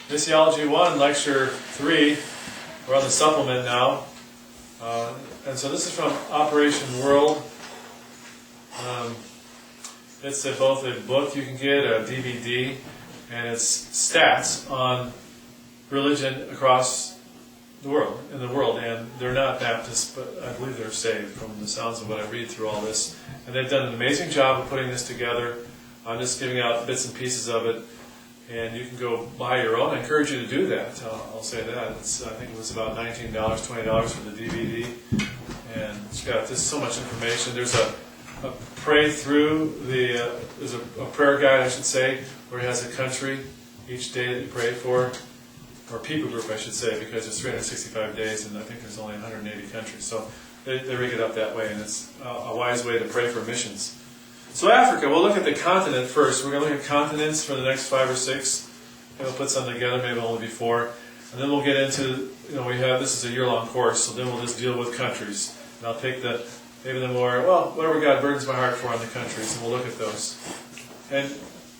Missiology 1, Lecture 3. We're on the supplement now. And so this is from Operation World. It's both a book you can get, a DVD, and it's stats on religion across the world, and they're not Baptists, but I believe they're saved from the sounds of what I read through all this. And they've done an amazing job of putting this together. I'm just giving out bits and pieces of it, and you can go buy your own. I encourage you to do that. I'll say that. I think it was about $19, $20 for the DVD, and it's got just so much information. There's a pray through there's a prayer guide, I should say, where it has a country each day that you pray for, or people group, I should say, because there's 365 days, and I think there's only 180 countries. So they rig it up that way, and it's a wise way to pray for missions. So Africa, we'll look at the continent first. We're going to look at continents for the next 5 or 6. Maybe we'll put some together, maybe only be 4. And then we'll get into, this is a year-long course, so then we'll just deal with countries. And I'll take maybe the more, whatever God burdens my heart for on the countries, and we'll look at those. And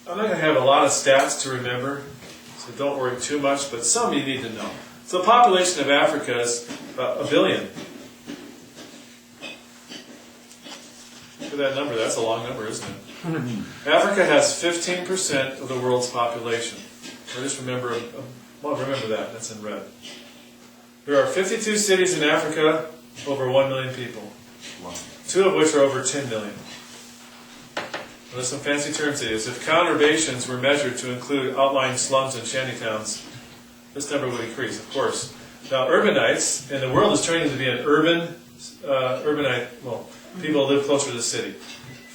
I'm not going to have a lot of stats to remember, so don't worry too much, but some you need to know. So the population of Africa is about 1 billion. Look at that number. That's a long number, isn't it? Africa has 15% of the world's population. Or just remember that. That's in red. There are 52 cities in Africa, over 1 million people. 2 of which are over 10 million. There's some fancy terms they use. If conurbations were measured to include outlying slums and shantytowns, this number would increase, of course. Now, urbanites, and the world is turning to be an urbanite, people live closer to the city.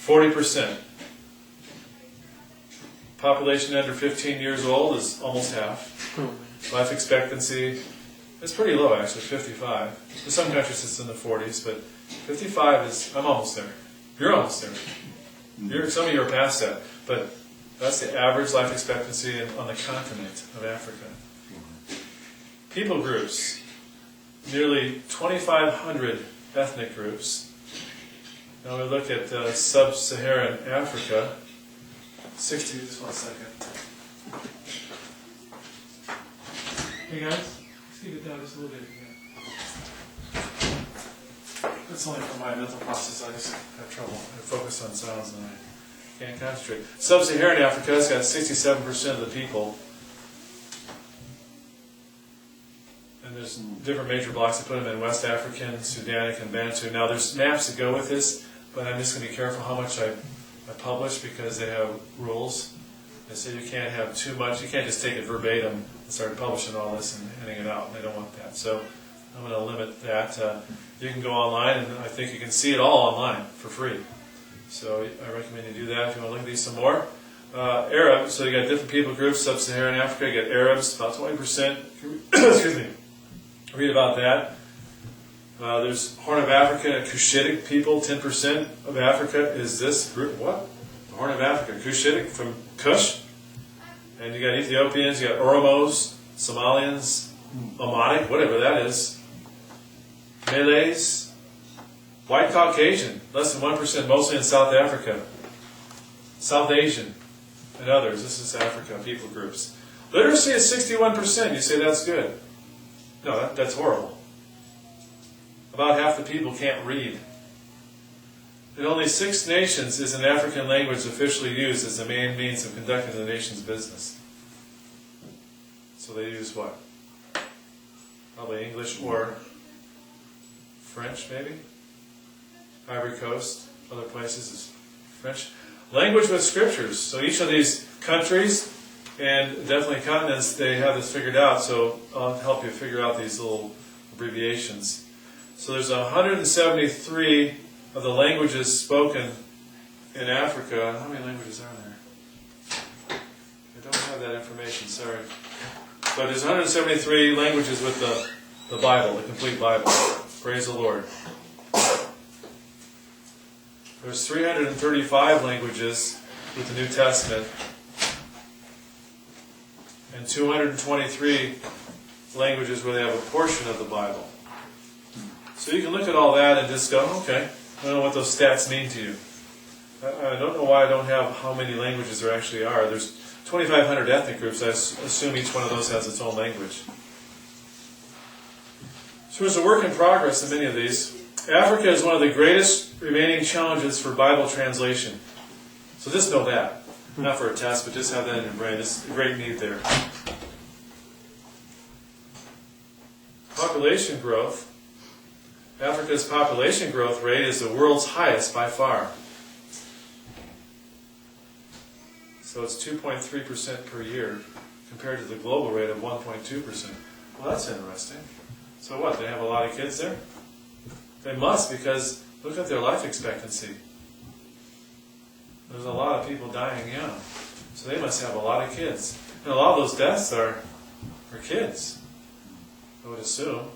40%. Population under 15 years old is almost half. Life expectancy is pretty low, actually, 55. For some countries it's in the 40s, but 55 is, I'm almost there. You're almost there. Some of you are past that, but that's the average life expectancy on the continent of Africa. People groups, nearly 2,500 ethnic groups. Now we look at sub-Saharan Africa. Just 1 second. Hey guys, let's keep it down just a little bit. That's only for my mental process. I just have trouble. I focus on sounds and I can't concentrate. Sub-Saharan Africa has got 67% of the people. And there's different major blocks. I put them in West African, Sudanic, and Bantu. Now there's maps that go with this, but I'm just going to be careful how much I publish because they have rules. They say you can't have too much. You can't just take it verbatim and start publishing all this and handing it out. They don't want that. So I'm going to limit that. You can go online, and I think you can see it all online for free. So I recommend you do that if you want to look at these some more. Arab, so you got different people groups. Sub-Saharan Africa, you got Arabs, about 20%. Excuse me. Read about that. There's Horn of Africa, Cushitic people, 10% of Africa is this group. What? The Horn of Africa, Cushitic from Kush. And you got Ethiopians, you got Oromos, Somalians, Amadic, whatever that is. Malays, White Caucasian, less than 1%, mostly in South Africa. South Asian, and others. This is Africa, people groups. Literacy is 61%. You say that's good. No, that's horrible. About half the people can't read. In only 6 nations is an African language officially used as the main means of conducting the nation's business. So they use what? Probably English or French, maybe? Ivory Coast, other places is French. Language with scriptures. So each of these countries and definitely continents, they have this figured out. So I'll help you figure out these little abbreviations. So there's 173 of the languages spoken in Africa. How many languages are there? I don't have that information, sorry. But there's 173 languages with the Bible, the complete Bible. Praise the Lord. There's 335 languages with the New Testament and 223 languages where they have a portion of the Bible. So you can look at all that and just go, okay, I don't know what those stats mean to you. I don't know why I don't have how many languages there actually are. There's 2,500 ethnic groups. I assume each one of those has its own language. So there's a work in progress in many of these. Africa is one of the greatest remaining challenges for Bible translation. So just know that. Not for a test, but just have that in your brain. It's a great need there. Population growth. Africa's population growth rate is the world's highest by far. So it's 2.3% per year compared to the global rate of 1.2%. Well, that's interesting. So what, they have a lot of kids there? They must, because look at their life expectancy. There's a lot of people dying young. So they must have a lot of kids. And a lot of those deaths are kids, I would assume.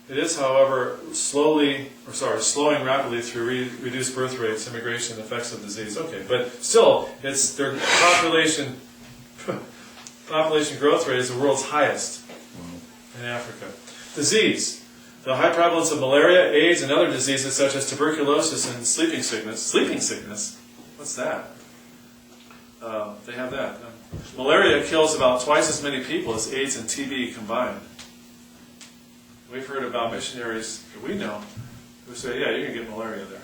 It is, however, slowing rapidly through reduced birth rates, immigration, and effects of disease. Okay, but still, it's their population growth rate is the world's highest in Africa. Disease. The high prevalence of malaria, AIDS, and other diseases such as tuberculosis and sleeping sickness. Sleeping sickness? What's that? They have that. Malaria kills about twice as many people as AIDS and TB combined. We've heard about missionaries that we know who say, yeah, you're going to get malaria there.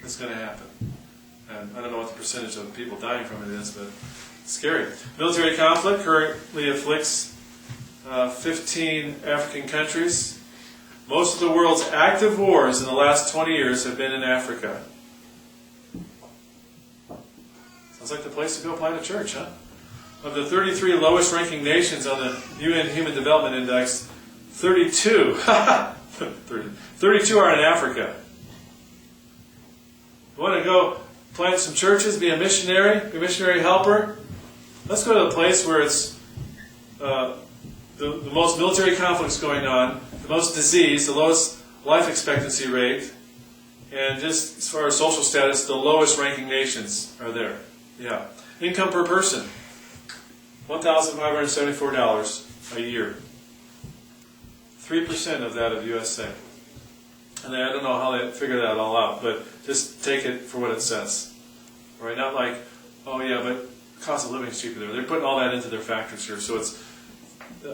It's going to happen. And I don't know what the percentage of people dying from it is, but it's scary. Military conflict currently afflicts 15 African countries. Most of the world's active wars in the last 20 years have been in Africa. Sounds like the place to go plant a church, huh? Of the 33 lowest ranking nations on the UN Human Development Index, 32 are in Africa. You want to go plant some churches, be a missionary helper? Let's go to the place where it's the most military conflicts going on, the most disease, the lowest life expectancy rate, and just as far as social status, the lowest ranking nations are there. Yeah. Income per person, $1,574 a year. 3% of that of USA. And I don't know how they figure that all out, but just take it for what it says. Right? Not like, oh yeah, but cost of living is cheaper there. They're putting all that into their factors here, so it's,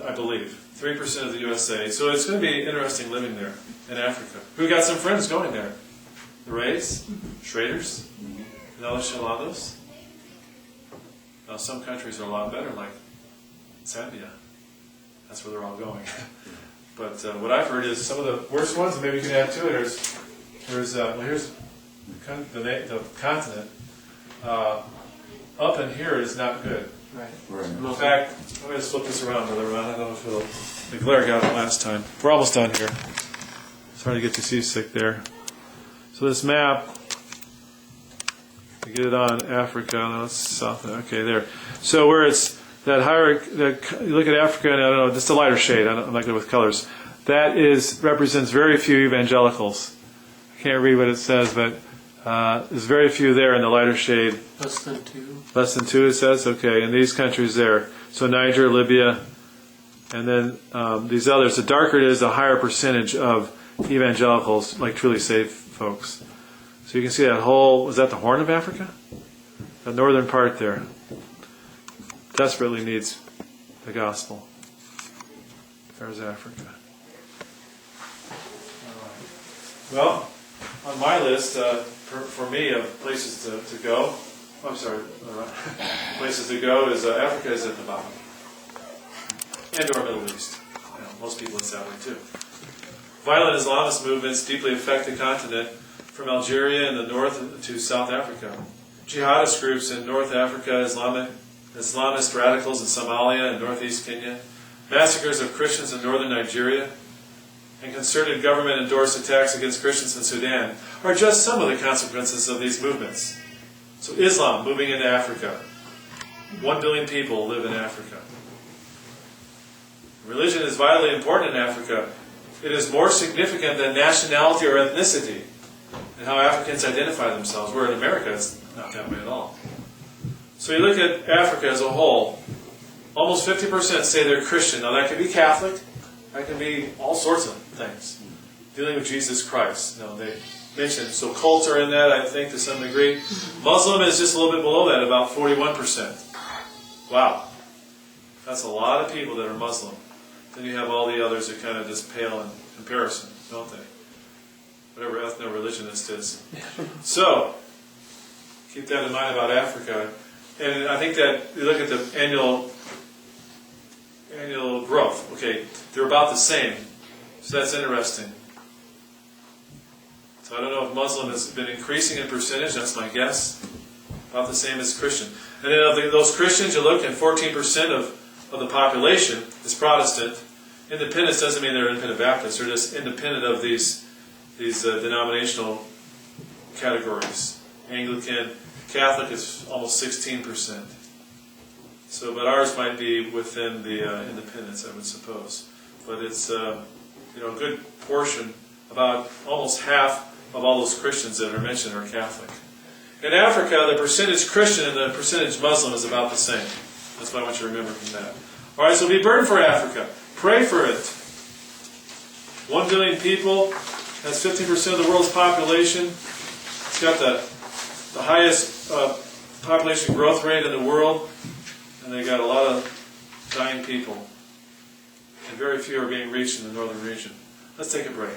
I believe, 3% of the USA. So it's going to be interesting living there in Africa. We've got some friends going there. The Rays, Schraders, Nella Shalados. Now some countries are a lot better, like Zambia. That's where they're all going. But what I've heard is some of the worst ones, and maybe you can add to it, here's the continent. Up in here is not good. Right. In fact, I'm going to flip this around, Brother Ron. I don't know if the glare got it last time. We're almost done here. Sorry to get you seasick there. So this map, to get it on Africa, no, it's south. Okay, there. So where it's that higher, you look at Africa, and I don't know, just a lighter shade. I'm not good with colors. That represents very few evangelicals. I can't read what it says, but there's very few there in the lighter shade. Less than 2. Less than 2, it says? Okay, and these countries there. So Niger, Libya, and then these others. The darker it is, the higher percentage of evangelicals, like truly saved folks. So you can see that whole, was that the Horn of Africa? The northern part there. Desperately needs the gospel. There's Africa. Well, on my list, for me, of places to go, places to go is Africa is at the bottom. And or Middle East. Most people it's that way too. Violent Islamist movements deeply affect the continent, from Algeria in the north to South Africa. Jihadist groups in North Africa, Islamist radicals in Somalia and northeast Kenya, massacres of Christians in northern Nigeria, and concerted government-endorsed attacks against Christians in Sudan are just some of the consequences of these movements. So Islam moving into Africa. 1 billion people live in Africa. Religion is vitally important in Africa. It is more significant than nationality or ethnicity and how Africans identify themselves, where in America it's not that way at all. So you look at Africa as a whole, almost 50% say they're Christian. Now that can be Catholic, that can be all sorts of things. Dealing with Jesus Christ. Now they mentioned, so cults are in that, I think, to some degree. Muslim is just a little bit below that, about 41%. Wow. That's a lot of people that are Muslim. Then you have all the others that kind of just pale in comparison, don't they? Whatever ethno-religionist is. So, keep that in mind about Africa. And I think that you look at the annual growth. Okay, they're about the same. So that's interesting. So I don't know if Muslim has been increasing in percentage. That's my guess. About the same as Christian. And then of those Christians, you look, and 14% of the population is Protestant. Independence doesn't mean they're independent Baptists. They're just independent of these denominational categories. Anglican, Catholic is almost 16%. So, but ours might be within the independence, I would suppose. But it's a good portion, about almost half of all those Christians that are mentioned are Catholic. In Africa, the percentage Christian and the percentage Muslim is about the same. That's what I want you to remember from that. All right, so be burdened for Africa. Pray for it. 1 billion people. That's 50% of the world's population. It's got the highest population growth rate in the world. And they got a lot of dying people. And very few are being reached in the northern region. Let's take a break.